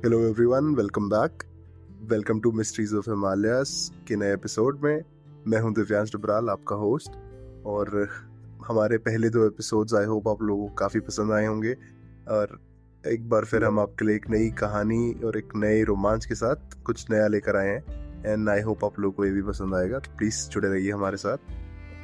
Hello everyone, welcome back. Welcome to mysteries of Himalayas के नए episode में। मैं हूं दिव्यांश डबराल, आपका होस्ट। और हमारे पहले 2 एपिसोड्स आई होप आप लोगों को काफ़ी पसंद आए होंगे। और एक बार फिर हम आपके लिए एक नई कहानी और एक नए रोमांच के साथ कुछ नया लेकर आए हैं। एंड आई होप आप लोगों को ये भी पसंद आएगा, तो प्लीज़ जुड़े रहिए हमारे साथ।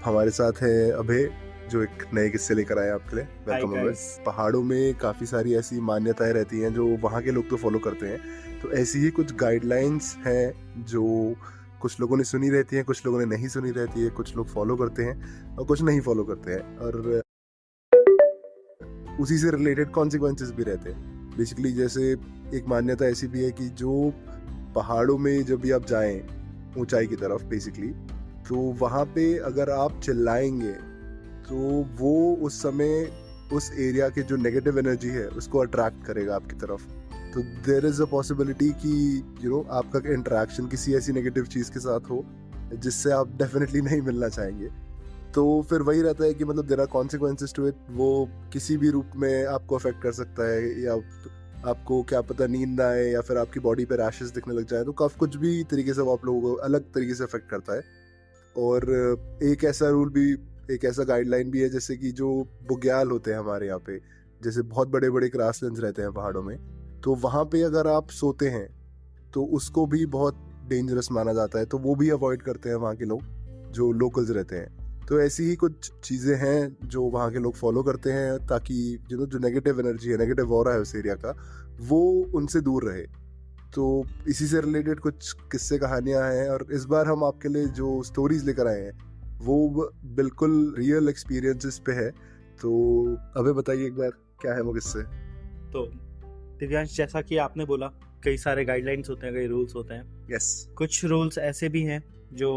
हमारे साथ है अभय, जो एक नए किस्से लेकर आए आपके लिए। वेलकम अभय। पहाड़ों में काफ़ी सारी ऐसी मान्यताएं रहती हैं जो वहाँ के लोग तो फॉलो करते हैं, तो ऐसी ही कुछ गाइडलाइंस हैं जो कुछ लोगों ने सुनी रहती हैं, कुछ लोगों ने नहीं सुनी रहती है, कुछ लोग फॉलो करते हैं और कुछ नहीं फॉलो करते हैं। और उसी से रिलेटेड कॉन्सिक्वेंसेस भी रहते हैं। बेसिकली जैसे एक मान्यता ऐसी भी है कि जो पहाड़ों में जब भी आप जाएं ऊंचाई की तरफ बेसिकली, तो वहाँ पे अगर आप चिल्लाएंगे तो वो उस समय उस एरिया के जो नेगेटिव एनर्जी है उसको अट्रैक्ट करेगा आपकी तरफ। तो देयर इज़ अ पॉसिबिलिटी कि आपका इंटरेक्शन किसी ऐसी नेगेटिव चीज़ के साथ हो जिससे आप डेफिनेटली नहीं मिलना चाहेंगे। तो फिर वही रहता है कि मतलब there are consequences to it. वो किसी भी रूप में आपको अफेक्ट कर सकता है, या आपको क्या पता नींद ना आए, या फिर आपकी बॉडी पे रैशेस दिखने लग जाए। तो काफ़ी कुछ भी तरीके से वो आप लोगों को अलग तरीके से अफेक्ट करता है। और एक ऐसा गाइडलाइन भी है, जैसे कि जो बुग्याल होते हैं हमारे यहाँ पे, जैसे बहुत बड़े बड़े ग्रासलैंड्स रहते हैं पहाड़ों में, तो वहाँ पे अगर आप सोते हैं तो उसको भी बहुत डेंजरस माना जाता है। तो वो भी अवॉइड करते हैं वहाँ के लोग जो लोकल्स रहते हैं। तो ऐसी ही कुछ चीज़ें हैं जो वहाँ के लोग फॉलो करते हैं, ताकि जो नेगेटिव एनर्जी है, नेगेटिव ऑरा है उस एरिया का, वो उनसे दूर रहे। तो इसी से रिलेटेड कुछ किस्से कहानियाँ हैं, और इस बार हम आपके लिए जो स्टोरीज लेकर आए हैं वो बिल्कुल रियल एक्सपीरियंसेस पे है। तो अबे बताइए एक बार, क्या है वो किस्से? तो दिव्यांश, जैसा कि आपने बोला, कई सारे गाइडलाइंस होते हैं, कई रूल्स होते हैं। यस। कुछ रूल्स ऐसे भी हैं जो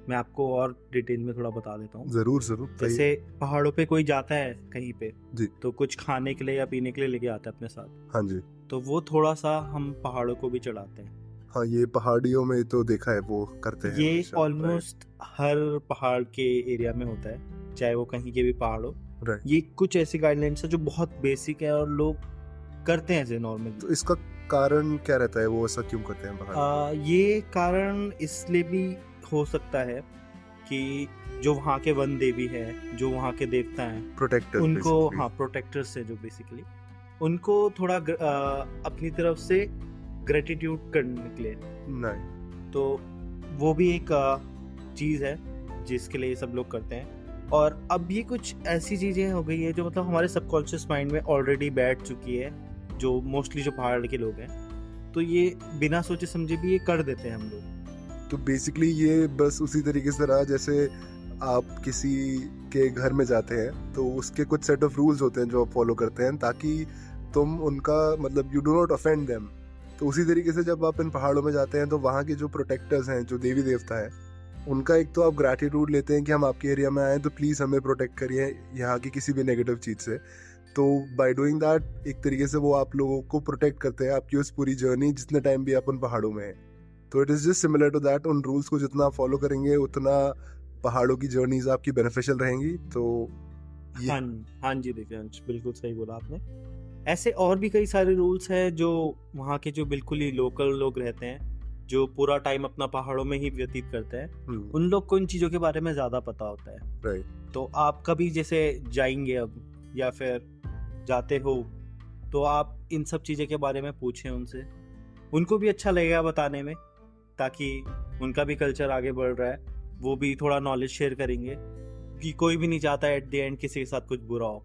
मैं आपको और डिटेल में थोड़ा बता देता हूँ। जरूर जरूर। जैसे पहाड़ों पे कोई जाता है कहीं पे जी, तो कुछ खाने के लिए या पीने के लिए लेके आता है अपने साथ। हाँ जी। तो वो थोड़ा सा हम पहाड़ों को भी चढ़ाते हैं। हाँ, ये पहाड़ियों में तो देखा है वो करते हैं। ये ऑलमोस्ट हर पहाड़ के एरिया में होता है, चाहे वो कहीं के भी पहाड़ हो। ये कुछ ऐसी गाइडलाइंस है जो बहुत बेसिक है और लोग करते हैं ऐसे नॉर्मली। तो इसका कारण क्या रहता है, वो ऐसा क्यों करते हैं पहाड़? ये कारण इसलिए भी हो सकता है कि जो वहाँ के वन देवी है, जो वहाँ के देवता हैं, प्रोटेक्टर उनको प्रोटेक्टर्स है जो बेसिकली उनको थोड़ा अपनी तरफ से ग्रेटिट्यूड करने के लिए। नहीं, तो वो भी एक चीज़ है जिसके लिए सब लोग करते हैं। और अब ये कुछ ऐसी चीज़ें हो गई है जो मतलब हमारे सबकॉन्शियस माइंड में ऑलरेडी बैठ चुकी है, जो मोस्टली जो पहाड़ के लोग हैं, तो ये बिना सोचे समझे भी ये कर देते हैं हम लोग। तो बेसिकली ये बस उसी तरीके से रहा, जैसे आप किसी के घर में जाते हैं तो उसके कुछ सेट ऑफ रूल्स होते हैं जो आप फॉलो करते हैं, ताकि तुम उनका मतलब you do not offend them. तो उसी तरीके से जब आप इन पहाड़ों में जाते हैं तो वहाँ के जो प्रोटेक्टर्स हैं, जो देवी देवता हैं, उनका एक तो आप ग्रैटिट्यूड लेते हैं कि हम आपके एरिया में आए तो प्लीज़ हमें प्रोटेक्ट करिए यहाँ की किसी भी नेगेटिव चीज़ से। तो बाय डूइंग दैट एक तरीके से वो आप लोगों को प्रोटेक्ट करते हैं आपकी उस पूरी जर्नी, जितने टाइम भी आप उन पहाड़ों में हैं। तो it is just similar to that. उन रूल्स को जितना फॉलो करेंगे उतना पहाड़ों की जर्नीज आपकी बेनिफिशियल रहेंगी। तो हाँ जी दिव्यांश, बिल्कुल सही बोला आपने। ऐसे और भी कई सारे रूल्स हैं जो वहाँ के जो बिल्कुल ही लोकल लोग रहते हैं, जो पूरा टाइम अपना पहाड़ों में ही व्यतीत करते हैं, उन लोग को इन चीज़ों के बारे में ज़्यादा पता होता है। राइट। तो आप कभी जैसे जाएंगे अब या फिर जाते हो तो आप इन सब चीज़ों के बारे में पूछें उनसे, उनको भी अच्छा लगेगा बताने में, ताकि उनका भी कल्चर आगे बढ़ रहा है, वो भी थोड़ा नॉलेज शेयर करेंगे, कि कोई भी नहीं चाहता एट द एंड किसी के साथ कुछ बुरा हो।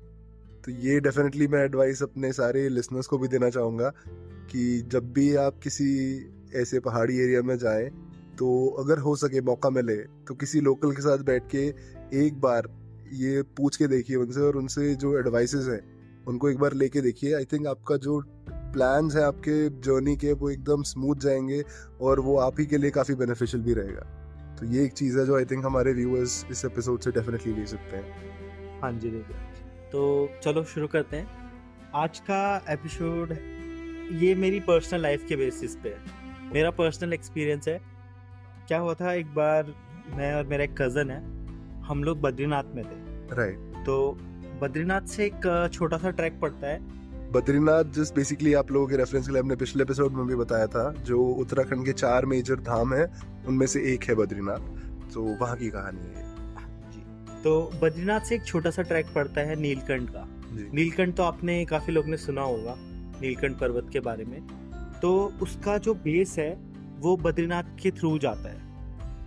तो ये डेफिनेटली मैं एडवाइस अपने सारे लिसनर्स को भी देना चाहूँगा कि जब भी आप किसी ऐसे पहाड़ी एरिया में जाएं तो अगर हो सके मौका मिले तो किसी लोकल के साथ बैठ के एक बार ये पूछ के देखिए उनसे, और उनसे जो एडवाइसेस हैं उनको एक बार लेके देखिए। आई थिंक आपका जो प्लान्स है आपके जर्नी के, वो एकदम स्मूथ जाएंगे और वो आप ही के लिए काफ़ी बेनिफिशियल भी रहेगा। तो ये एक चीज़ है जो आई थिंक हमारे व्यूअर्स इस एपिसोड से डेफिनेटली ले सकते हैं। हाँ जी देखिए, तो चलो शुरू करते हैं आज का एपिसोड। ये मेरी पर्सनल लाइफ के बेसिस पे है, मेरा पर्सनल एक्सपीरियंस है। क्या हुआ था, एक बार मैं और मेरा एक कज़न है, हम लोग बद्रीनाथ में थे। राइट। तो बद्रीनाथ से एक छोटा सा ट्रैक पड़ता है बद्रीनाथ जस्ट बेसिकली आप लोगों के रेफरेंस के लिए हमने पिछले एपिसोड में भी बताया था, जो उत्तराखंड के 4 मेजर धाम है उनमें से एक है बद्रीनाथ। तो वहाँ की कहानी है जी। तो बद्रीनाथ से एक छोटा सा ट्रैक पड़ता है नीलकंठ का। नीलकंठ तो आपने काफी लोग ने सुना होगा, नीलकंठ पर्वत के बारे में। तो उसका जो बेस है वो बद्रीनाथ के थ्रू जाता है,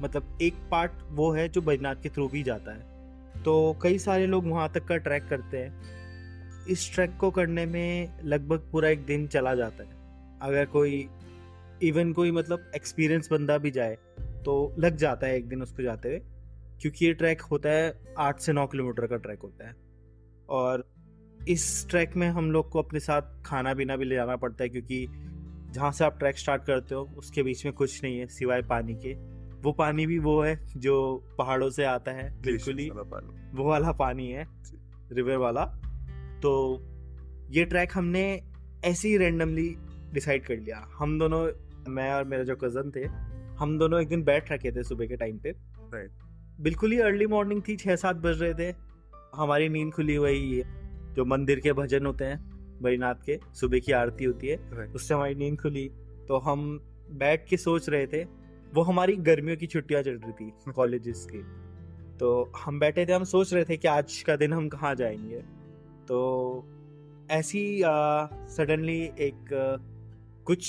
मतलब एक पार्ट वो है जो बद्रीनाथ के थ्रू भी जाता है। तो कई सारे लोग वहाँ तक का ट्रैक करते हैं। इस ट्रैक को करने में लगभग पूरा एक दिन चला जाता है। अगर कोई मतलब एक्सपीरियंस बंदा भी जाए तो लग जाता है एक दिन उसको जाते हुए, क्योंकि ये ट्रैक होता है 8 से 9 किलोमीटर का ट्रैक होता है। और इस ट्रैक में हम लोग को अपने साथ खाना पीना भी ले जाना पड़ता है, क्योंकि जहाँ से आप ट्रैक स्टार्ट करते हो उसके बीच में कुछ नहीं है सिवाय पानी के। वो पानी भी वो है जो पहाड़ों से आता है, बिल्कुल ही वो वाला पानी है, रिवर वाला। तो ये ट्रैक हमने ऐसे ही रैंडमली डिसाइड कर लिया। हम दोनों, मैं और मेरा जो कज़न थे, हम दोनों एक दिन बैठ रखे थे सुबह के टाइम पे। बिल्कुल ही अर्ली मॉर्निंग थी, 6-7 बज रहे थे। हमारी नींद खुली, वही जो मंदिर के भजन होते हैं बद्रीनाथ के, सुबह की आरती होती है, उससे हमारी नींद खुली। तो हम बैठ के सोच रहे थे, वो हमारी गर्मियों की छुट्टियां चल रही थी कॉलेजेस की। तो हम बैठे थे, हम सोच रहे थे कि आज का दिन हम कहाँ जाएंगे। तो ऐसी सडनली एक कुछ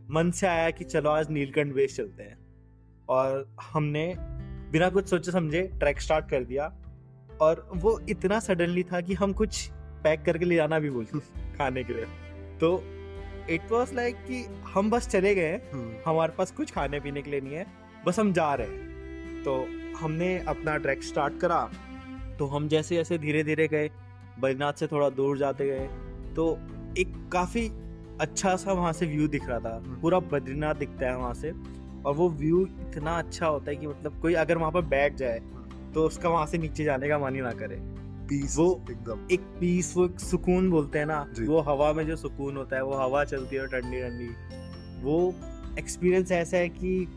मन से आया कि चलो आज नीलकंठ बेस चलते हैं। और हमने बिना कुछ सोचे समझे ट्रैक स्टार्ट कर दिया। और वो इतना सडनली था कि हम कुछ पैक करके ले जाना भी भूल गए खाने के लिए। तो इट वाज लाइक कि हम बस चले गए, हमारे पास कुछ खाने पीने के लिए नहीं है, बस हम जा रहे हैं। तो हमने अपना ट्रैक स्टार्ट करा। तो हम जैसे जैसे धीरे धीरे गए, बद्रीनाथ से थोड़ा दूर जाते गए, तो एक काफी अच्छा सा वहां से व्यू दिख रहा था। पूरा बद्रीनाथ दिखता है वहां से, और वो व्यू इतना अच्छा होता है कि मतलब कोई अगर वहां पर बैठ जाए तो उसका वहां से नीचे जाने का मन ही ना करे। पीस, वो एकदम एक पीस, वो एक सुकून बोलते हैं ना, वो हवा में जो सुकून होता है, वो हवा चलती है ठंडी ठंडी, वो एक्सपीरियंस ऐसा है कि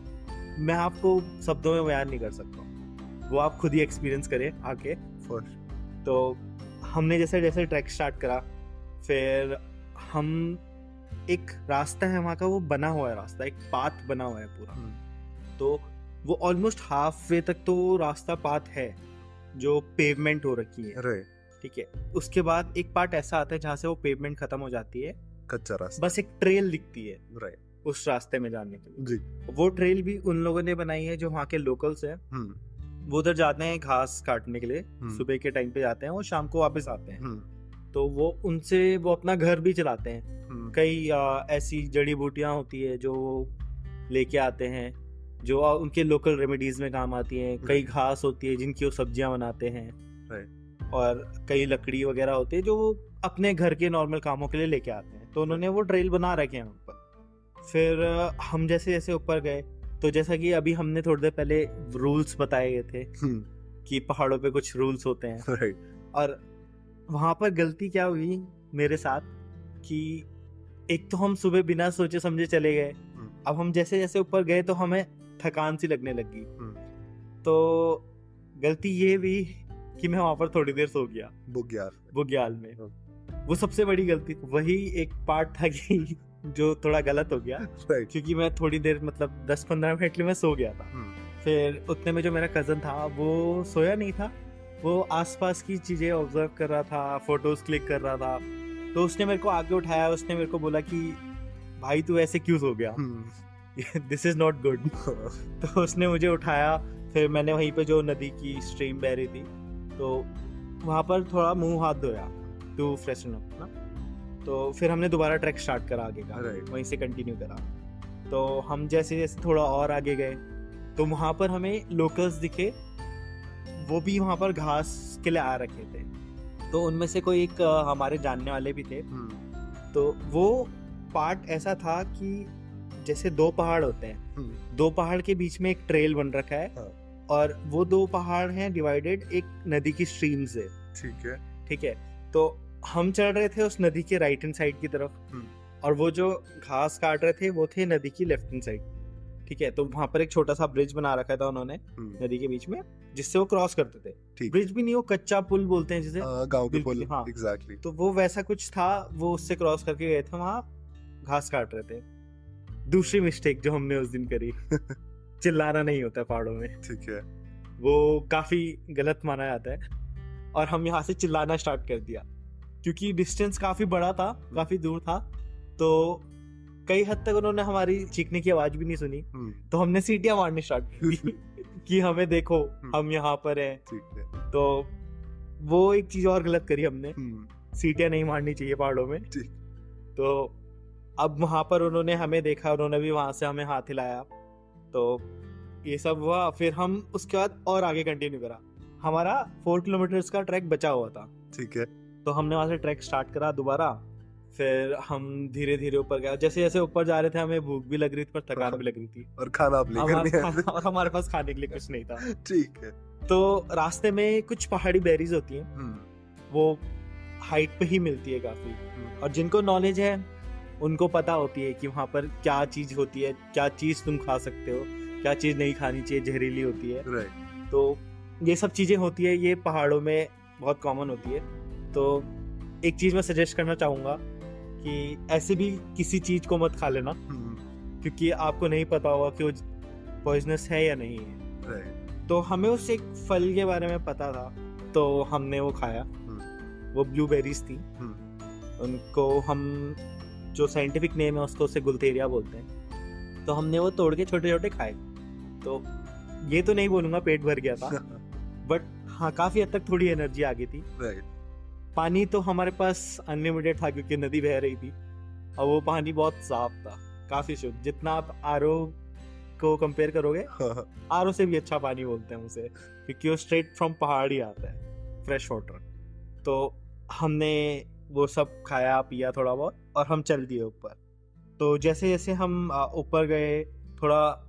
मैं आपको शब्दों में बयान नहीं कर सकता। वो आप खुद ही एक्सपीरियंस करें आके। तो हमने जैसे जैसे ट्रैक स्टार्ट करा, फिर हम एक रास्ता है वहाँ का, वो बना हुआ है रास्ता, एक पाथ बना हुआ है पूरा। तो वो ऑलमोस्ट हाफ वे तक तो रास्ता पाथ है जो पेवमेंट हो रखी है, ठीक है। उसके बाद एक पार्ट ऐसा आता है जहाँ से वो पेवमेंट खत्म हो जाती है, कच्चा रास्ता, बस एक ट्रेल दिखती है उस रास्ते में जाने के लिए। जी। वो ट्रेल भी उन लोगों ने बनाई है जो वहाँ के लोकल्स हैं। वो उधर जाते हैं घास काटने के लिए, सुबह के टाइम पे जाते हैं और शाम को वापस आते हैं। तो वो उनसे वो अपना घर भी चलाते हैं। कई ऐसी जड़ी बूटियां होती है जो लेके आते हैं, जो उनके लोकल रेमेडीज में काम आती हैं। कई घास होती है जिनकी वो सब्जियां बनाते हैं, और कई लकड़ी वगैरह होती है जो वो अपने घर के नॉर्मल कामों के लिए लेके आते हैं। तो उन्होंने वो ट्रेल बना रखे हैं ऊपर। फिर हम जैसे जैसे ऊपर गए, तो जैसा कि अभी हमने थोड़ी देर पहले रूल्स बताए गए थे कि पहाड़ों पे कुछ रूल्स होते हैं। और वहां पर गलती क्या हुई मेरे साथ कि एक तो हम सुबह बिना सोचे समझे चले गए। अब हम जैसे जैसे ऊपर गए तो हमें थकान सी लगने लगी। तो गलती ये हुई कि मैं वहां पर थोड़ी देर सो गया बुग्याल में। वो सबसे बड़ी गलती, वही एक पार्ट था कि जो थोड़ा गलत हो गया, क्योंकि मैं थोड़ी देर मतलब 10-15 मिनट के लिए मैं सो गया था। फिर उतने में जो मेरा कजन था वो सोया नहीं था, वो आसपास की चीजें ऑब्जर्व कर रहा था, फोटोज क्लिक कर रहा था। तो उसने मेरे को आगे उठाया, उसने मेरे को बोला कि भाई तू ऐसे क्यों सो गया, दिस इज नॉट गुड। तो उसने मुझे उठाया। फिर मैंने वहीं पे जो नदी की स्ट्रीम बह रही थी, तो वहां पर थोड़ा मुंह हाथ धोया टू फ्रेशन अप ना। तो फिर हमने दोबारा ट्रैक स्टार्ट करा आगे का, वहीं से कंटिन्यू करा। तो हम जैसे जैसे थोड़ा और आगे गए तो वहां पर हमें लोकल्स दिखे, वो भी वहां पर घास के लिए आ रखे थे। तो उनमें से कोई एक हमारे जानने वाले भी थे। तो वो पार्ट ऐसा था कि जैसे 2 पहाड़ होते हैं, 2 पहाड़ के बीच में एक ट्रेल बन रखा है, और वो 2 पहाड़ हैं डिवाइडेड एक नदी की स्ट्रीम से। ठीक है। तो हम चढ़ रहे थे उस नदी के राइट हैंड साइड की तरफ, और वो जो घास काट रहे थे वो थे नदी की लेफ्ट हैंड साइड। ठीक है। तो वहां पर एक छोटा सा ब्रिज बना रखा था उन्होंने नदी के बीच में, जिससे वो क्रॉस करते थे। ठीक ब्रिज भी नहीं, वो कच्चा पुल बोलते हैं जिसे। गांव के बिल्कुल, पुल, हाँ। एग्जैक्टली। तो वो वैसा कुछ था, वो उससे क्रॉस करके गए थे, वहां घास काट रहे थे। दूसरी मिस्टेक जो हमने उस दिन करी, चिल्लाना नहीं होता पहाड़ों में, ठीक है। वो काफी गलत माना जाता है। और हम यहाँ से चिल्लाना स्टार्ट कर दिया, क्योंकि डिस्टेंस काफी बड़ा था, काफी दूर था। तो कई हद तक उन्होंने हमारी चीखने की आवाज भी नहीं सुनी, तो हमने सीटियां मारनी स्टार्ट कर दी कि हमें देखो, हम यहाँ पर हैं। ठीक है। तो वो एक चीज और गलत करी हमने, सीटियां नहीं मारनी चाहिए पहाड़ों में। ठीक। तो अब वहां पर उन्होंने हमें देखा, उन्होंने भी वहां से हमें हाथ हिलाया। तो ये सब हुआ। फिर हम उसके बाद और आगे कंटिन्यू करा। हमारा 4 किलोमीटर का ट्रैक बचा हुआ था। ठीक है। तो हमने वहां से ट्रैक स्टार्ट करा दोबारा। फिर हम धीरे धीरे ऊपर गए। जैसे जैसे ऊपर जा रहे थे, हमें भूख भी लग रही थी, पर थकान भी लग रही थी। और खाना आप लेकर नहीं आए थे। और हमारे पास खाने के लिए कुछ नहीं था। ठीक है। तो रास्ते में कुछ पहाड़ी बेरीज होती हैं, वो हाइट पे ही मिलती है काफी। और जिनको नॉलेज है उनको पता होती है कि वहां पर क्या चीज होती है, क्या चीज तुम खा सकते हो, क्या चीज नहीं खानी चाहिए, जहरीली होती है। राइट। तो ये सब चीजें होती है, ये पहाड़ों में बहुत कॉमन होती है। तो एक चीज मैं सजेस्ट करना चाहूंगा कि ऐसे भी किसी चीज को मत खा लेना, क्योंकि आपको नहीं पता होगा कि वो पॉइजनस है या नहीं है। राइट। तो हमें उस एक फल के बारे में पता था, तो हमने वो खाया। वो ब्लूबेरीज थी। उनको हम, जो साइंटिफिक नेम है उसको, उसे गुलथेरिया बोलते हैं। तो हमने वो तोड़ के छोटे छोटे खाए। तो ये तो नहीं बोलूंगा पेट भर गया था, बट हाँ, काफी हद तक थोड़ी एनर्जी आ गई थी। राइट। पानी तो हमारे पास अनलिमिटेड था, क्योंकि नदी बह रही थी और वो पानी बहुत साफ था, काफी शुद्ध। जितना आप आरओ को कंपेयर करोगे, आरओ से भी अच्छा पानी बोलते हैं उसे, क्योंकि वो स्ट्रेट फ्रॉम पहाड़ ही आता है, फ्रेश वाटर। तो हमने वो सब खाया पिया थोड़ा बहुत, और हम चल दिए ऊपर। तो जैसे जैसे हम ऊपर गए, थोड़ा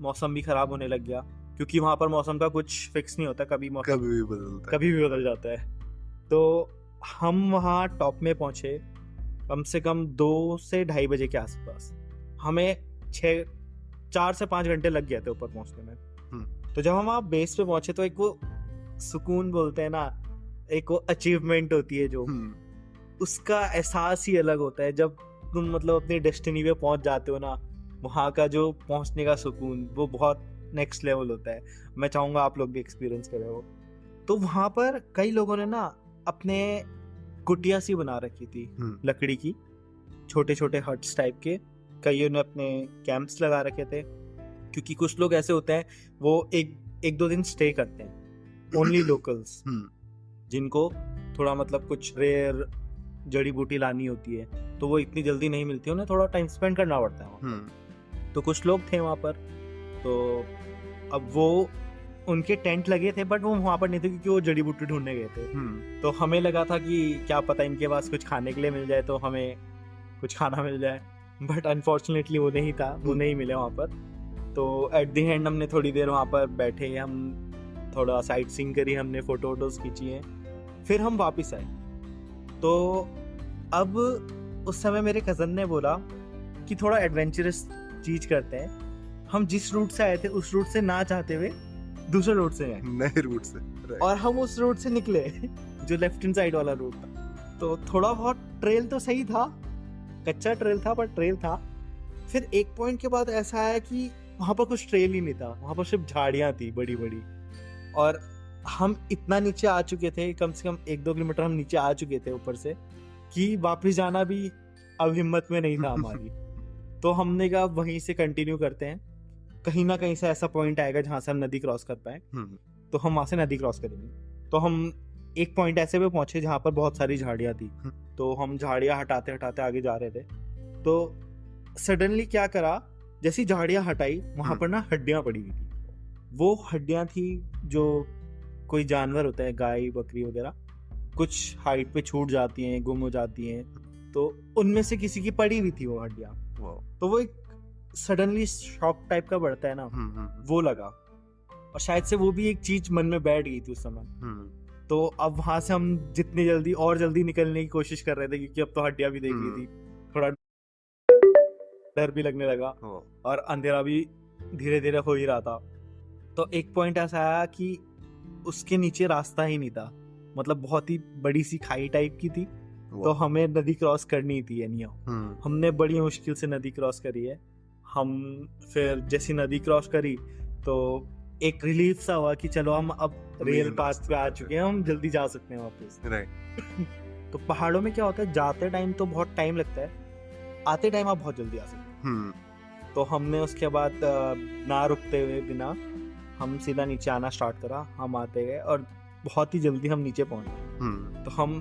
मौसम भी खराब होने लग गया, क्योंकि वहां पर मौसम का कुछ फिक्स नहीं होता, कभी मौसम कभी भी बदल जाता है। तो हम वहाँ टॉप में पहुंचे कम से कम 2 से 2:30 बजे के आसपास। हमें 4 से 5 घंटे लग गए थे ऊपर पहुंचने में। तो जब हम वहाँ बेस पे पहुंचे, तो एक वो सुकून बोलते हैं ना, एक वो अचीवमेंट होती है जो, उसका एहसास ही अलग होता है। जब तुम मतलब अपनी डेस्टिनी पे पहुंच जाते हो ना, वहाँ का जो पहुंचने का सुकून, वो बहुत नेक्स्ट लेवल होता है। मैं चाहूंगा आप लोग भी एक्सपीरियंस करें वो। तो वहाँ पर कई लोगों ने ना अपने कुटिया सी बना रखी थी लकड़ी की, छोटे छोटे हट्स टाइप के। कईयों ने अपने कैंप्स लगा रखे थे, क्योंकि कुछ लोग ऐसे होते हैं वो एक 2 दिन स्टे करते हैं, ओनली लोकल्स, जिनको थोड़ा मतलब कुछ रेयर जड़ी बूटी लानी होती है, तो वो इतनी जल्दी नहीं मिलती, उन्हें थोड़ा टाइम स्पेंड करना पड़ता है वहाँ पर। तो कुछ लोग थे वहाँ पर। तो अब वो, उनके टेंट लगे थे, बट वो वहाँ पर नहीं थे, क्योंकि वो जड़ी बूटी ढूंढने गए थे। तो हमें लगा था कि क्या पता इनके पास कुछ खाने के लिए मिल जाए, तो हमें कुछ खाना मिल जाए, बट अनफॉर्चुनेटली वो नहीं था, वो नहीं मिले वहाँ पर। तो एट द एंड हमने थोड़ी देर वहाँ पर बैठे, हम थोड़ा साइट सीइंग करी, हमने फोटो वोटोज खींची हैं, फिर हम वापस आए। तो अब उस समय मेरे कज़न ने बोला कि थोड़ा एडवेंचरस चीज करते हैं। हम जिस रूट से आए थे उस रूट से ना चाहते हुए दूसरे रूट से आए, नए रूट से, और हम उस रूट से निकले जो लेफ्ट हैंड साइड वाला रूट था। तो थोड़ा बहुत ट्रेल तो सही था, कच्चा ट्रेल था, पर ट्रेल था। फिर एक पॉइंट के बाद ऐसा आया कि वहां पर कुछ ट्रेल ही नहीं था, वहां पर सिर्फ झाड़ियां थी बड़ी बड़ी। और हम इतना नीचे आ चुके थे, कम से कम 1-2 किलोमीटर हम नीचे आ चुके थे ऊपर से, कि वापस जाना भी अब हिम्मत में नहीं था हमारी। तो हमने कहा वहीं से कंटिन्यू करते हैं, कहीं ना कहीं से ऐसा पॉइंट आएगा जहां से हम नदी क्रॉस कर पाए, तो हम वहां से नदी क्रॉस करेंगे। तो हम एक पॉइंट ऐसे पे पहुंचे जहां पर बहुत सारी झाड़ियां थी। तो हम झाड़ियां हटाते हटाते आगे जा रहे थे, तो सडनली क्या करा, जैसी झाड़ियां हटाई, वहां पर ना हड्डियां पड़ी हुई थी। वो हड्डियां थी जो कोई जानवर होता है, गाय बकरी वगैरह, कुछ हाइट पे छूट जाती हैं, गुम हो जाती हैं, तो उनमें से किसी की पड़ी हुई थी वो हड्डियां। तो वो एक सडनली शॉक टाइप का बढ़ता है ना, वो लगा, और शायद से वो भी एक चीज मन में बैठ गई थी उस समय। तो अब वहां से हम जितनी जल्दी और जल्दी निकलने की कोशिश कर रहे थे, क्योंकि अब तो हड्डियां भी देख ली थी, थोड़ा डर भी लगने लगा, और अंधेरा भी धीरे धीरे हो ही रहा था। तो एक पॉइंट ऐसा आया कि उसके नीचे रास्ता ही नहीं था, मतलब बहुत ही बड़ी सी खाई टाइप की थी। तो हमें नदी क्रॉस करनी थी एनी हाउ। हमने बड़ी मुश्किल से नदी क्रॉस करी है। हम फिर जैसी नदी क्रॉस करी तो एक रिलीफ सा हुआ कि चलो हम अब रेल पाथ पे आ चुके हैं, हम जल्दी जा सकते हैं वापस। तो पहाड़ों में क्या होता है, जाते टाइम तो बहुत टाइम लगता है, आते टाइम आप बहुत जल्दी आ सकते हैं। तो हमने उसके बाद ना रुकते हुए बिना हम सीधा नीचे आना स्टार्ट करा। हम आते गए और बहुत ही जल्दी हम नीचे पहुंच गए। तो हम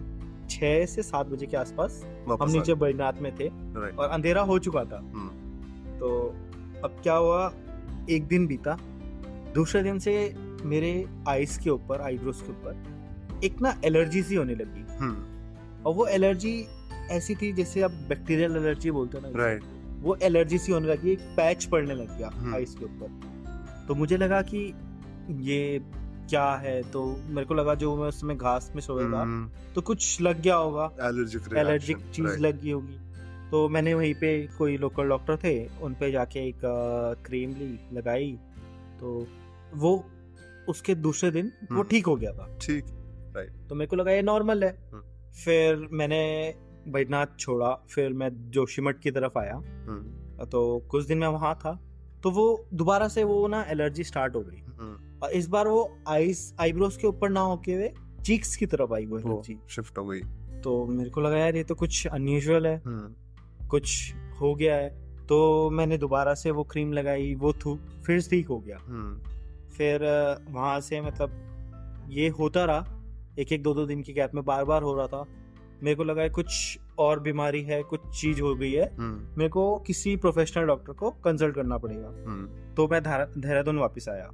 6 से 7 बजे के आसपास हम नीचे बैजनाथ में थे और अंधेरा हो चुका था। तो अब क्या हुआ, एक दिन बीता, दूसरे दिन से मेरे आईज के ऊपर, आईब्रोज के ऊपर एक ना एलर्जी सी होने लगी। और वो एलर्जी ऐसी थी जैसे आप बैक्टीरियल एलर्जी बोलते हैं ना, वो एलर्जी सी होने लगी, एक पैच पड़ने लग गया आईज के ऊपर। तो मुझे लगा कि ये क्या है, तो मेरे को लगा जो मैं उस समय घास में सोएगा तो कुछ लग गया होगा, एलर्जिक चीज लग गई होगी। तो मैंने वहीं पे कोई लोकल डॉक्टर थे, उन पे जाके एक क्रीम ली, लगाई, तो वो उसके दूसरे दिन वो ठीक हो गया था। ठीक, तो मेरे को लगा ये नॉर्मल है। फिर मैंने बैजनाथ छोड़ा, फिर मैं जोशीमठ की तरफ आया। तो कुछ दिन मैं वहां था, तो वो दोबारा से वो ना एलर्जी स्टार्ट हो गई। और इस बार वो आईब्रोज के ऊपर ना होके हुए चीक्स की तरफ आई वो एलर्जी, शिफ्ट हो गई। तो मेरे को लगा यार ये तो कुछ अनयूजुअल है, कुछ हो गया है। तो मैंने दोबारा से वो क्रीम लगाई, वो फिर ठीक हो गया। फिर वहां से मतलब ये होता रहा, एक 2 दिन के गैप में बार बार हो रहा था। मेरे को लगा कुछ और बीमारी है, कुछ चीज हो गई है, मेरे को किसी प्रोफेशनल डॉक्टर को कंसल्ट करना पड़ेगा। तो मैं देहरादून वापस आया।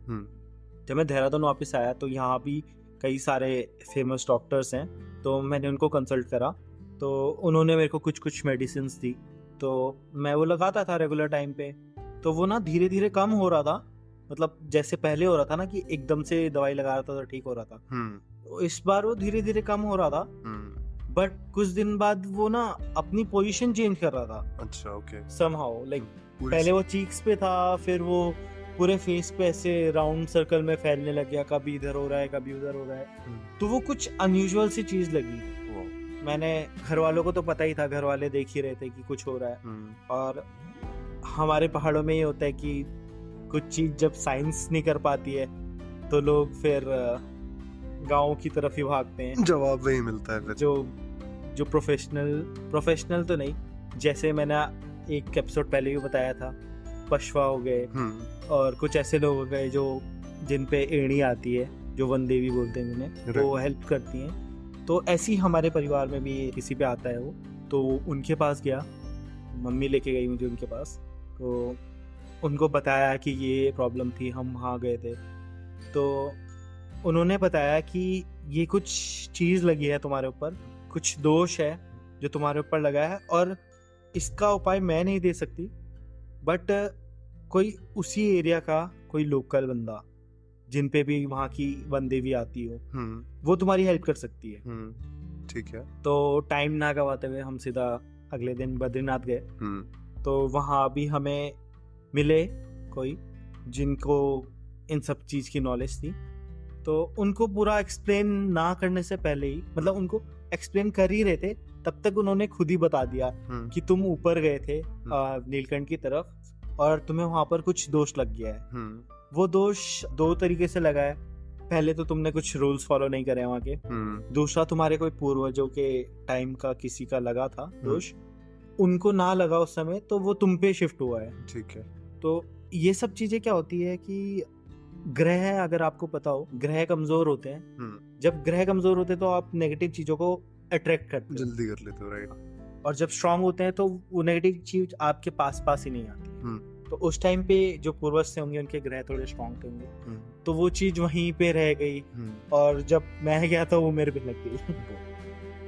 जब मैं देहरादून वापस आया तो यहाँ भी कई सारे फेमस डॉक्टर्स हैं, तो मैंने उनको कंसल्ट करा। तो उन्होंने मेरे को कुछ मेडिसिन दी, तो मैं वो लगाता था रेगुलर टाइम पे। तो वो ना धीरे धीरे कम हो रहा था, मतलब जैसे पहले हो रहा था ना कि एकदम से दवाई लगा रहा था तो ठीक हो रहा था, तो इस बार वो धीरे धीरे कम हो रहा था। बट कुछ दिन बाद वो ना अपनी पोजीशन चेंज कर रहा था। अच्छा, ओके। समहाउ लाइक पहले वो चीक्स पे था, फिर वो पूरे फेस पे ऐसे राउंड सर्कल में फैलने लग गया, कभी इधर हो रहा है कभी उधर हो रहा है। तो वो कुछ अनयूजुअल सी चीज लगी। मैंने घर वालों को तो पता ही था, घर वाले देख ही रहे थे कि कुछ हो रहा है। और हमारे पहाड़ों में ये होता है कि कुछ चीज जब साइंस नहीं कर पाती है तो लोग फिर गाँव की तरफ ही भागते हैं, जवाब वही मिलता है फिर। जो प्रोफेशनल तो नहीं, जैसे मैंने एक एपिसोड पहले भी बताया था, पशवा हो गए और कुछ ऐसे लोग हो गए जो जिन पे एड़ी आती है, जो वन देवी बोलते हैं उन्हें, वो हेल्प करती हैं। तो ऐसी हमारे परिवार में भी किसी पे आता है वो, तो उनके पास गया, मम्मी लेके गई मुझे उनके पास। तो उनको बताया कि ये प्रॉब्लम थी, हम वहाँ गए थे। तो उन्होंने बताया कि ये कुछ चीज़ लगी है तुम्हारे ऊपर, कुछ दोष है जो तुम्हारे ऊपर लगा है, और इसका उपाय मैं नहीं दे सकती, बट कोई उसी एरिया का कोई लोकल बंदा जिन पे भी वहाँ की वन देवी आती हो, वो तुम्हारी हेल्प कर सकती है। ठीक है। तो टाइम ना गवाते हुए हम सीधा अगले दिन बद्रीनाथ गए। तो वहाँ भी हमें मिले कोई जिनको इन सब चीज़ की नॉलेज थी। तो उनको पूरा एक्सप्लेन ना करने से पहले ही, मतलब उनको एक्सप्लेन कर ही रहे थे, तब तक उन्होंने खुद ही बता दिया कि तुम ऊपर गए थे नीलकंठ की तरफ और तुम्हें वहां पर कुछ दोष लग गया है। वो दोष 2 तरीके से लगा है। पहले तो तुमने कुछ रूल्स फॉलो नहीं करे वहां के, दूसरा तुम्हारे कोई पूर्वजों के टाइम का किसी का लगा था दोष, उनको ना लगा उस समय, तो वो तुम पे शिफ्ट हुआ है। ठीक है। तो ये सब चीजें क्या होती है कि ग्रह, अगर आपको पता हो, ग्रह कमजोर होते हैं। जब ग्रह कमजोर होते हैं तो आप नेगेटिव चीजों को अट्रैक्ट करते हो, जल्दी कर लेते हो, राइट। और जब स्ट्रांग होते हैं तो वो नेगेटिव चीज आपके पास ही नहीं आती। तो उस टाइम पे जो पूर्वज से होंगे उनके ग्रह थोड़े स्ट्रांग थे होंगे, तो वो चीज वहीं पे रह गई। और जब मैं गया तो वो मेरे पे लग गई।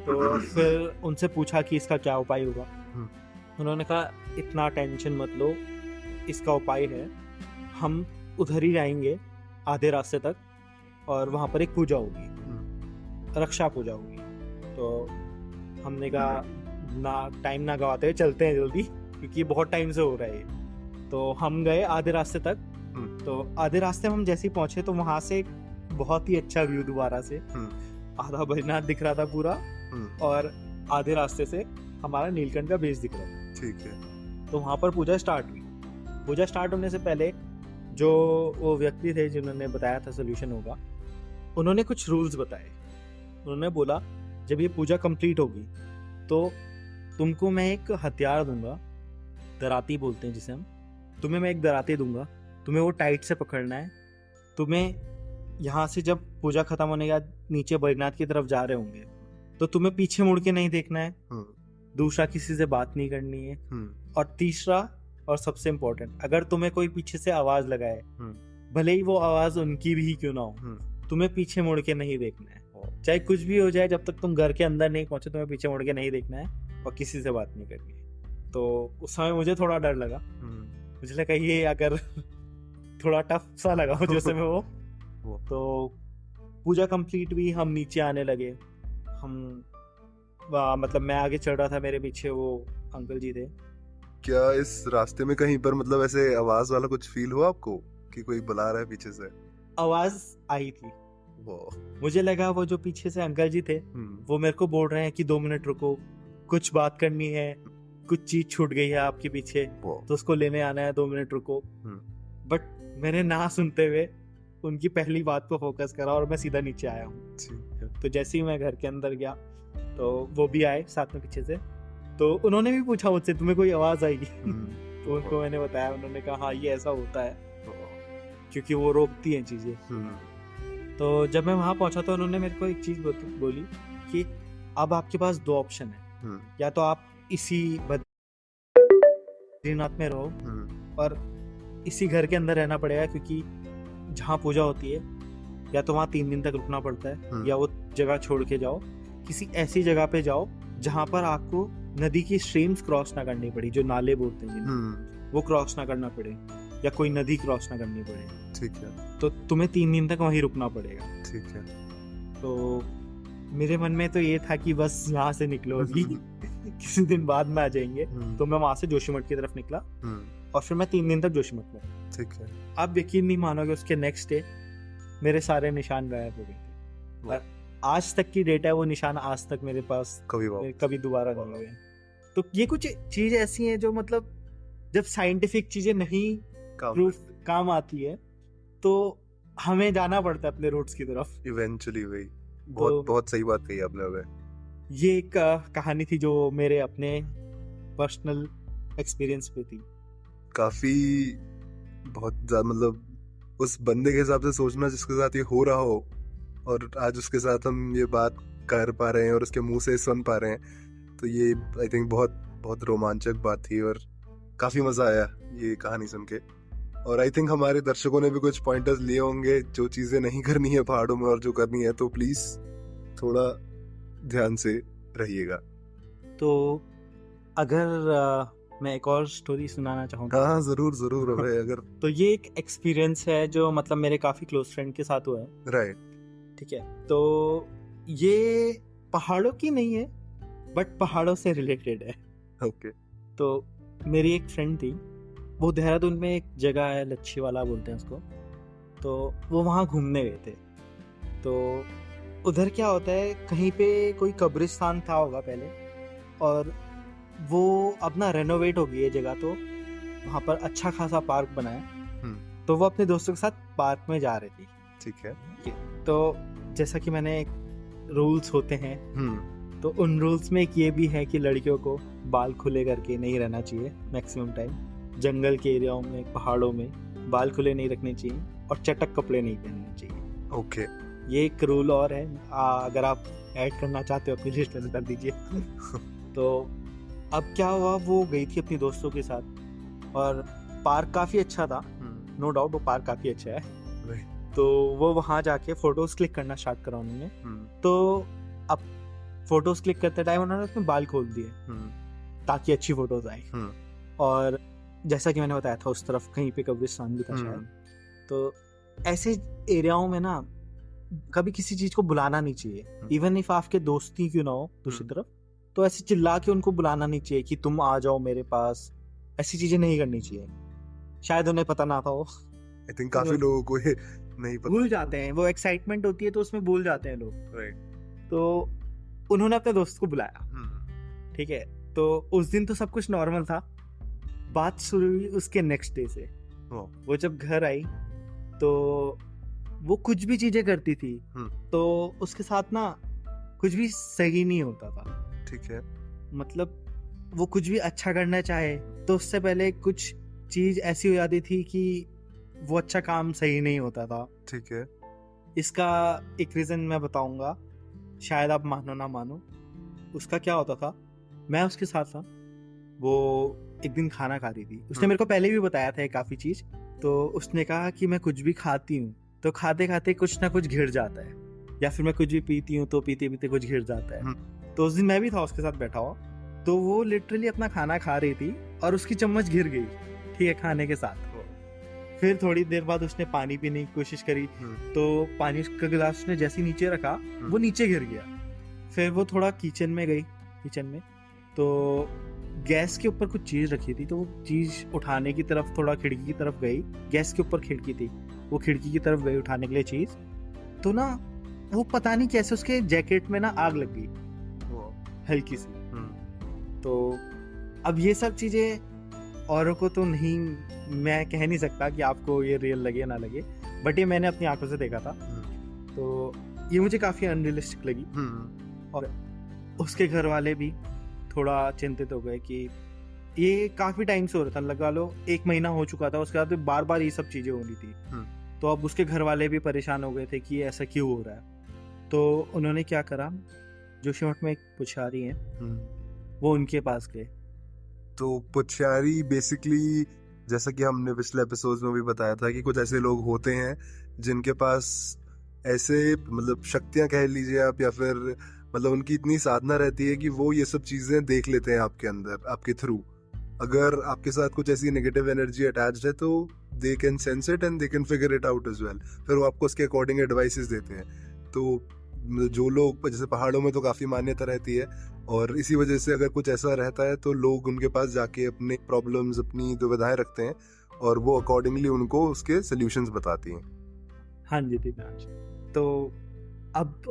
तो फिर उनसे पूछा कि इसका क्या उपाय होगा। उन्होंने कहा इतना टेंशन मत लो, इसका उपाय है, हम उधर ही जाएंगे आधे रास्ते तक और वहां पर एक पूजा होगी, रक्षा पूजा होगी। तो हमने कहा ना टाइम ना गवाते हुए चलते हैं जल्दी, क्योंकि बहुत टाइम से हो रहा है। तो हम गए आधे रास्ते तक। तो आधे रास्ते में हम जैसे ही पहुंचे तो वहां से बहुत ही अच्छा व्यू दोबारा से, आधा बद्रीनाथ दिख रहा था पूरा और आधे रास्ते से हमारा नीलकंठ का बेस दिख रहा था। ठीक है। तो वहां पर पूजा स्टार्ट हुई। पूजा स्टार्ट होने से पहले जो वो व्यक्ति थे जिन्होंने बताया था सोल्यूशन होगा, उन्होंने कुछ रूल्स बताए। उन्होंने बोला जब ये पूजा कंप्लीट होगी तो तुमको मैं एक हथियार दूंगा, दराती बोलते हैं जिसे हम, तुम्हें मैं एक दराती दूंगा, तुम्हें वो टाइट से पकड़ना है। तुम्हें यहाँ से जब पूजा खत्म होने के बाद नीचे बद्रीनाथ की तरफ जा रहे होंगे तो तुम्हें पीछे मुड़ के नहीं देखना है। दूसरा, किसी से बात नहीं करनी है। और तीसरा और सबसे इम्पोर्टेंट, अगर तुम्हें कोई पीछे से आवाज लगाए, भले ही वो आवाज उनकी भी क्यों ना हो, तुम्हें पीछे मुड़ के नहीं देखना है। चाहे कुछ भी हो जाए, जब तक तुम घर के अंदर नहीं पहुंचे तुम्हें पीछे मुड़ के नहीं देखना है और किसी से बात नहीं करनी है। तो उस समय मुझे थोड़ा डर लगा। मुझे लगा ये अगर थोड़ा टफ सा लगा मुझे समय वो। तो पूजा कंप्लीट हुई, हम नीचे आने लगे। हम मतलब मैं आगे चल रहा था, मेरे पीछे वो अंकल जी थे। क्या इस रास्ते में कहीं पर मतलब ऐसे आवाज वाला कुछ फील हुआ आपको कि कोई बुला रहा है पीछे से? आवाज आई थी। मुझे लगा वो जो पीछे से अंकल जी थे वो मेरे को बोल रहे हैं कि 2 मिनट रुको, कुछ बात करनी है, कुछ चीज छूट गई है आपके पीछे तो उसको लेने आना है, 2 मिनट रुको। बट मैंने ना सुनते हुए उनकी पहली बात को फोकस करा और मैं सीधा नीचे आया हूँ। तो जैसे ही मैं घर के अंदर गया तो वो भी आए साथ में पीछे से। तो उन्होंने भी पूछा मुझसे तुम्हें कोई आवाज आएगी? तो उनको मैंने बताया। उन्होंने कहा हाँ ये ऐसा होता है, क्योंकि वो रोकती हैं चीजें। तो जब मैं वहां पहुंचा तो उन्होंने मेरे को एक चीज बोली कि अब आपके पास 2 ऑप्शन है, या तो आप इसी बद्रीनाथ में रहो और इसी घर के अंदर रहना पड़ेगा, क्योंकि जहाँ पूजा होती है या तो वहाँ 3 दिन तक रुकना पड़ता है, या वो जगह छोड़ के जाओ, किसी ऐसी जगह पे जाओ जहाँ पर आपको नदी की स्ट्रीम्स क्रॉस ना करनी पड़ी, जो नाले बोलते हैं वो क्रॉस ना करना पड़े, या कोई नदी क्रॉस ना करनी पड़े। ठीक है। तो तुम्हें 3 दिन तक वहीं रुकना पड़ेगा। ठीक है। तो मेरे मन में तो ये था कि बस यहाँ से निकलो अभी किसी दिन बाद में आ जाएंगे। तो मैं वहां से जोशीमठ की तरफ निकला और फिर मैं 3 दिन तक जोशीमठ में। ठीक है। आप यकीन नहीं मानोगे, उसके नेक्स्ट डे मेरे सारे निशान गायब हो गए थे और आज तक की डेट है वो निशान आज तक मेरे पास कभी दोबारा नहीं हुए। तो ये कुछ चीज ऐसी हैं जो मतलब जब साइंटिफिक चीजें नहीं प्रूफ काम आती है तो हमें जाना पड़ता है अपने रूट्स की तरफ इवेंचुअली। वही बहुत सही बात कही आपने। अब ये एक कहानी थी जो मेरे अपने पर्सनल एक्सपीरियंस पे थी। काफी बहुत मतलब उस बंदे के हिसाब से सोचना जिसके साथ ये हो रहा हो, और आज उसके साथ हम ये बात कर पा रहे हैं और उसके मुंह से सुन पा रहे हैं, तो ये आई थिंक बहुत बहुत रोमांचक बात थी और काफी मजा आया ये कहानी सुन के। और आई थिंक हमारे दर्शकों ने भी कुछ पॉइंटर्स लिए होंगे जो चीजें नहीं करनी है पहाड़ों में और जो करनी है, तो प्लीज थोड़ा ध्यान से रहिएगा। तो अगर मैं एक और स्टोरी सुनाना चाहूँगा। हाँ जरूर जरूर। अगर तो ये एक एक्सपीरियंस है जो मतलब मेरे काफी क्लोज फ्रेंड के साथ हुआ है। राइट। ठीक है। तो ये पहाड़ों की नहीं है बट पहाड़ों से रिलेटेड है। ओके। तो मेरी एक फ्रेंड थी, वो देहरादून में एक जगह है लच्छीवाला बोलते हैं उसको, तो वो वहाँ घूमने गए थे। तो उधर क्या होता है, कहीं पे कोई कब्रिस्तान था होगा पहले और वो अपना रेनोवेट हो गई है जगह, तो वहाँ पर अच्छा खासा पार्क बना है। तो वो अपने दोस्तों के साथ पार्क में जा रही थी। ठीक है। तो जैसा कि मैंने रूल्स होते हैं, तो उन रूल्स में एक ये भी है कि लड़कियों को बाल खुले करके नहीं रहना चाहिए मैक्सिमम टाइम। जंगल के एरियाओं में, पहाड़ों में बाल खुले नहीं रखने चाहिए और चटक कपड़े नहीं पहनने चाहिए। ओके। ये एक रूल और है, अगर आप ऐड करना चाहते हो अपनी लिस्ट में कर दीजिए। तो अब क्या हुआ, वो गई थी अपनी दोस्तों के साथ और पार्क काफ़ी अच्छा था, नो डाउट वो पार्क काफ़ी अच्छा है। तो वो वहाँ जाके फोटोज क्लिक करना स्टार्ट करा उन्होंने। तो अब फोटोज क्लिक करते टाइम उन्होंने अपने बाल खोल दिए ताकि अच्छी फोटोज आए। और जैसा कि मैंने बताया था उस तरफ कहीं पे कब्रिस्तान भी था शायद। तो ऐसे एरियाओं में ना कभी किसी चीज को बुलाना नहीं चाहिए, इवन इफ आपके दोस्ती क्यों ना हो दूसरी तरफ, तो ऐसे चिल्ला के उनको बुलाना नहीं चाहिए कि तुम आ जाओ मेरे पास। ऐसी चीजें नहीं करनी चाहिए। शायद उन्हें पता ना था वो। आई थिंक काफी लोगों को नहीं पता। भूल जाते हैं, वो एक्साइटमेंट होती है तो उसमें भूल जाते हैं लोग। राइट। तो उन्होंने अपने दोस्त को बुलाया, ठीक है। तो उस दिन तो सब कुछ नॉर्मल था। बात शुरू हुई उसके नेक्स्ट डे से। वो जब घर आई तो वो कुछ भी चीजें करती थी तो उसके साथ ना कुछ भी सही नहीं होता था। ठीक है। मतलब वो कुछ भी अच्छा करना चाहे तो उससे पहले कुछ चीज ऐसी हो जाती थी कि वो अच्छा काम सही नहीं होता था। ठीक है। इसका एक रीजन मैं बताऊंगा, शायद आप मानो ना मानो। उसका क्या होता था, मैं उसके साथ था, वो एक दिन खाना खा रही थी। उसने मेरे को पहले भी बताया था ये काफी चीज। तो उसने कहा कि मैं कुछ भी खाती हूँ तो खाते खाते कुछ ना कुछ घिर जाता है, या फिर मैं कुछ भी पीती हूँ तो पीते पीते कुछ घिर जाता है। तो उस दिन मैं भी था उसके साथ बैठा हुआ, तो वो लिटरली अपना खाना खा रही थी और उसकी चम्मच घिर गई, ठीक है, खाने के साथ। फिर थोड़ी देर बाद उसने पानी पीने की कोशिश करी तो पानी का गिलास उसने जैसे नीचे रखा वो नीचे गिर गया। फिर वो थोड़ा किचन में गई, किचन में तो गैस के ऊपर कुछ चीज रखी थी, तो वो चीज उठाने की तरफ थोड़ा खिड़की की तरफ गई। गैस के ऊपर खिड़की थी, वो खिड़की की तरफ गई उठाने के लिए चीज, तो ना वो पता नहीं कैसे उसके जैकेट में ना आग लग गई हल्की सी। तो अब ये सब चीजें औरों को तो नहीं, मैं कह नहीं सकता कि आपको ये रियल लगे ना लगे, बट ये मैंने अपनी आंखों से देखा था। तो ये मुझे काफी अनरियलिस्टिक लगी। और उसके घर वाले भी थोड़ा चिंतित हो गए कि ये काफी टाइम से हो रहा था, लगा लो 1 महीना हो चुका था, उसके बाद बार बार ये सब चीजें हो रही थी। तो अब उसके घर वाले भी परेशान हो गए थे कि ऐसा क्यों हो रहा है। तो उन्होंने क्या करा, जोशीमठ में एक पुजारी है, वो उनके पास गए। तो पुजारी बेसिकली, जैसा कि हमने पिछले एपिसोड में भी बताया था कि कुछ ऐसे लोग होते हैं जिनके पास ऐसे मतलब शक्तियां कह लीजिए आप, या फिर मतलब उनकी इतनी साधना रहती है कि वो ये सब चीजें देख लेते हैं आपके अंदर, आपके थ्रू। अगर आपके साथ कुछ ऐसी नेगेटिव एनर्जी अटैच्ड है तो they can sense it and they can figure it out as well. फिर वो आपको उसके अकॉर्डिंग एडवाइसेस देते हैं। तो जो लोग, जैसे पहाड़ों में तो काफी मान्यता रहती है, और इसी वजह से अगर कुछ ऐसा रहता है तो लोग उनके पास जाके अपने प्रॉब्लम्स, अपनी दुविधाएं रखते हैं और वो अकॉर्डिंगली उनको उसके सॉल्यूशंस बताती हैं। हाँ जी दिव्यांश। तो अब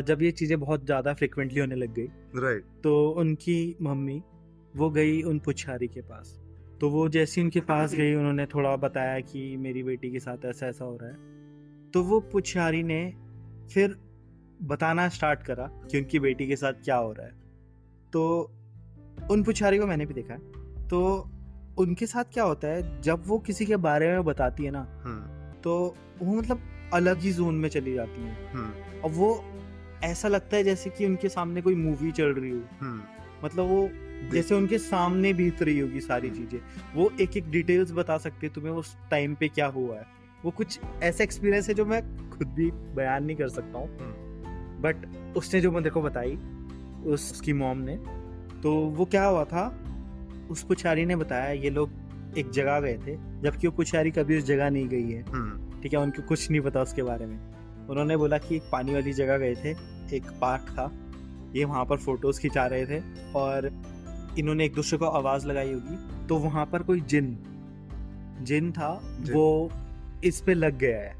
जब ये चीजें बहुत ज्यादा फ्रिक्वेंटली होने लग गई, राइट, तो उनकी मम्मी वो गई उन पुजारी के पास। तो वो जैसे उनके पास गई, उन्होंने थोड़ा बताया कि मेरी बेटी के साथ ऐसा ऐसा हो रहा है। तो वो पुजारी ने फिर बताना स्टार्ट करा कि उनकी बेटी के साथ क्या हो रहा है। तो उन पुजारी को मैंने भी देखा है। तो उनके साथ क्या होता है, जब वो किसी के बारे में बताती है ना, तो वो मतलब अलग ही जोन में चली जाती है। और वो ऐसा लगता है जैसे कि उनके सामने कोई मूवी चल रही हो। मतलब वो जैसे उनके सामने बीत रही होगी सारी चीजें। वो एक एक डिटेल्स बता सकते हैं तुम्हें उस टाइम पे क्या हुआ है। वो कुछ ऐसा एक्सपीरियंस है जो मैं खुद भी बयान नहीं कर सकता हूँ, बट उसने जो मेरे को बताई, उसकी मॉम ने, तो वो क्या हुआ था, उस पुजारी ने बताया ये लोग एक जगह गए थे, जबकि वो पुजारी कभी उस जगह नहीं गई है, ठीक है, उनको कुछ नहीं पता उसके बारे में। उन्होंने बोला कि एक पानी वाली जगह गए थे, एक पार्क था, ये वहाँ पर फोटोज खिंचा रहे थे और इन्होंने एक दूसरे को आवाज लगाई होगी, तो वहाँ पर कोई जिन था, वो इस पे लग गया है।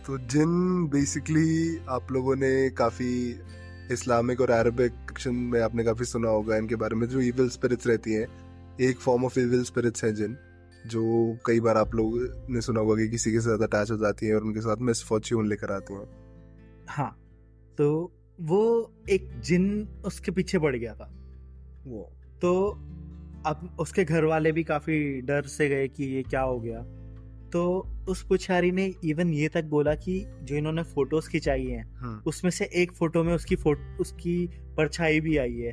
तो जिन बेसिकली आप लोगों ने काफी इस्लामिक और अरबिक एक्शन में आपने काफी सुना होगा इनके बारे में, जो इविल स्पिरिट्स रहती हैं, एक फॉर्म ऑफ इविल स्पिरिट्स हैं जिन, जो कई बार आप लोग ने सुना होगा कि किसी के साथ अटैच हो जाती हैं और उनके साथ मिसफॉर्च्यून लेकर आती हैं। हाँ, तो वो एक जिन उसके पीछे पड़ गया था वो। तो अब उसके घर वाले भी काफी डर से गए कि ये क्या हो गया। तो उस पुजारी ने इवन ये तक बोला कि जो इन्होंने फोटोज खिंचाई हैं, उसमें से एक फोटो में उसकी परछाई भी आई है।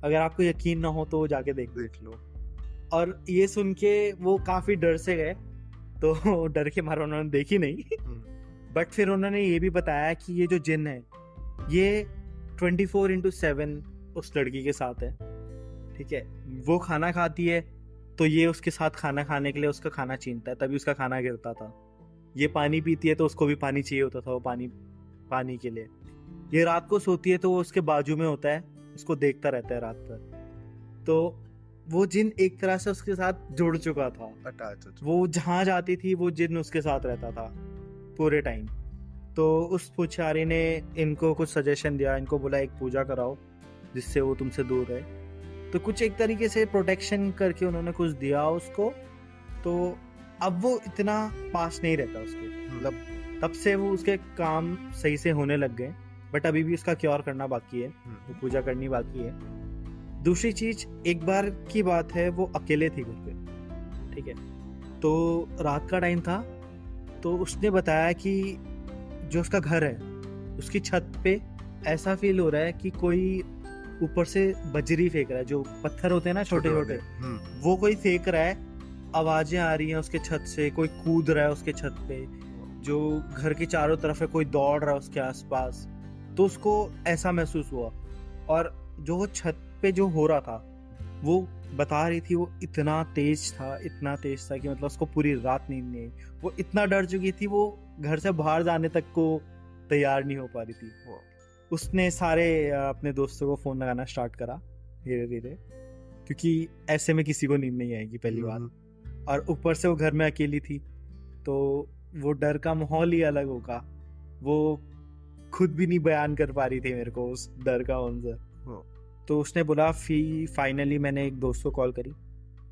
अगर आपको यकीन ना हो तो जाके देख लो। और ये सुन के वो काफी डर से गए, तो डर के मारे उन्होंने देखी नहीं। बट फिर उन्होंने ये भी बताया कि ये जो जिन है ये 24/7 उस लड़की के साथ है, ठीक है। वो खाना खाती है तो ये उसके साथ खाना खाने के लिए उसका खाना छीनता है, तभी उसका खाना गिरता था। ये पानी पीती है तो उसको भी पानी चाहिए होता था, वो पानी के लिए। ये रात को सोती है तो वो उसके बाजू में होता है, उसको देखता रहता है रात भर। तो वो जिन एक तरह से उसके साथ जुड़ चुका था, अटैच। वो जहाँ जाती थी वो जिन उसके साथ रहता था। पूरे टाइम। तो उस पुजारी ने इनको कुछ सजेशन दिया, इनको बोला एक पूजा कराओ जिससे वो तुमसे दूर रहे। तो कुछ एक तरीके से प्रोटेक्शन करके उन्होंने कुछ दिया उसको, तो अब वो इतना पास नहीं रहता उसके, मतलब तब से वो उसके काम सही से होने लग गए। बट अभी भी उसका क्योर करना बाकी है, वो पूजा करनी बाकी है। दूसरी चीज, एक बार की बात है, वो अकेले थी घर पे, ठीक है। तो रात का टाइम था, तो उसने बताया कि जो उसका घर है उसकी छत पे ऐसा फील हो रहा है कि कोई ऊपर से बजरी फेंक रहा है, जो पत्थर होते हैं ना छोटे छोटे, वो कोई फेंक रहा है। आवाजें आ रही हैं उसके छत से, कोई कूद रहा है उसके छत पे, जो घर के चारों तरफ है कोई दौड़ रहा है उसके आसपास। तो उसको ऐसा महसूस हुआ। और जो वो छत पे जो हो रहा था, वो बता रही थी, वो इतना तेज था, इतना तेज था कि मतलब उसको पूरी रात नींद नहीं आई। वो इतना डर चुकी थी, वो घर से बाहर जाने तक को तैयार नहीं हो पा रही थी। उसने सारे अपने दोस्तों को फोन लगाना स्टार्ट करा धीरे धीरे, क्योंकि ऐसे में किसी को नींद नहीं आएगी पहली बार, और ऊपर से वो घर में अकेली थी, तो वो डर का माहौल ही अलग होगा। वो खुद भी नहीं बयान कर पा रही थी मेरे को उस डर का मंजर। तो उसने बोला, फाइनली मैंने एक दोस्त को कॉल करी।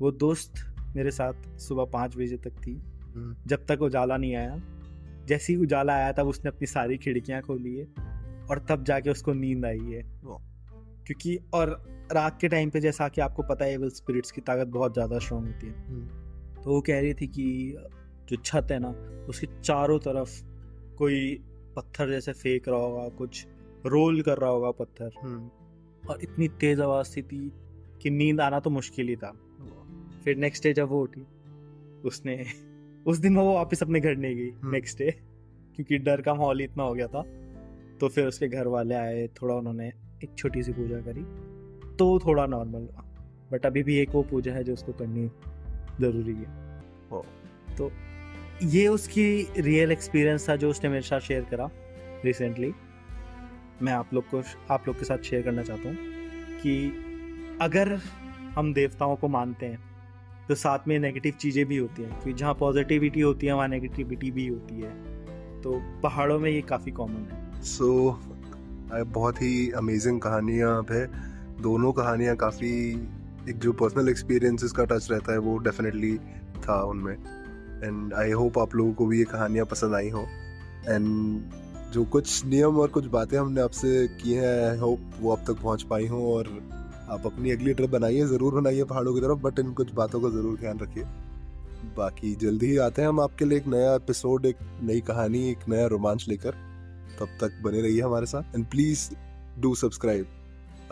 वो दोस्त मेरे साथ सुबह 5 बजे तक थी, जब तक उजाला नहीं आया। जैसे ही उजाला आया तब उसने अपनी सारी खिड़कियां खोली है, और तब जाके उसको नींद आई है। क्योंकि और रात के टाइम पे, जैसा कि आपको पता है, एविल स्पिरिट्स की ताकत बहुत ज़्यादा स्ट्रॉन्ग होती है। तो वो कह रही थी कि जो छत है ना, उसके चारों तरफ कोई पत्थर जैसे फेंक रहा होगा, कुछ रोल कर रहा होगा पत्थर, और इतनी तेज आवाज थी कि नींद आना तो मुश्किल ही था। फिर नेक्स्ट डे जब वो उठी, उसने उस दिन वो वापस अपने घर नहीं गई नेक्स्ट डे, क्योंकि डर का माहौल इतना हो गया था। तो फिर उसके घर वाले आए, थोड़ा उन्होंने एक छोटी सी पूजा करी, तो थोड़ा नॉर्मल हुआ। बट अभी भी एक वो पूजा है जो उसको करनी जरूरी है। तो ये उसकी रियल एक्सपीरियंस था जो उसने मेरे साथ शेयर करा रिसेंटली। मैं आप लोग के साथ शेयर करना चाहता हूँ कि अगर हम देवताओं को मानते हैं तो साथ में नेगेटिव चीज़ें भी होती हैं, क्योंकि जहाँ पॉजिटिविटी होती है वहाँ नेगेटिविटी भी होती है। तो पहाड़ों में ये काफ़ी कॉमन है। बहुत ही अमेजिंग कहानियाँ है दोनों। कहानियाँ काफ़ी, एक जो पर्सनल एक्सपीरियंसेस का टच रहता है वो डेफिनेटली था उनमें। एंड आई होप आप लोगों को भी ये कहानियाँ पसंद आई हो। एंड जो कुछ नियम और कुछ बातें हमने आपसे की हैं, आई होप वो आप तक पहुँच पाई हों, और आप अपनी अगली ट्रिप बनाइए, ज़रूर बनाइए पहाड़ों की तरफ, बट इन कुछ बातों का ज़रूर ध्यान रखिए। बाकी जल्दी ही आते हैं हम आपके लिए एक नया एपिसोड, एक नई कहानी, एक नया रोमांच लेकर। तब तक बने रहिए हमारे साथ, एंड प्लीज डू सब्सक्राइब।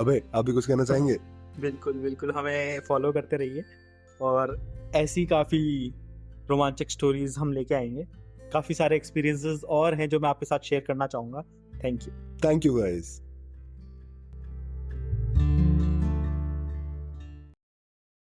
अबे, आप भी कुछ कहना चाहेंगे? बिल्कुल बिल्कुल, हमें फॉलो करते रहिए, और ऐसी काफ़ी रोमांचक स्टोरीज हम लेके आएंगे। काफ़ी सारे एक्सपीरियंसेस और हैं जो मैं आपके साथ शेयर करना चाहूँगा। Thank you guys.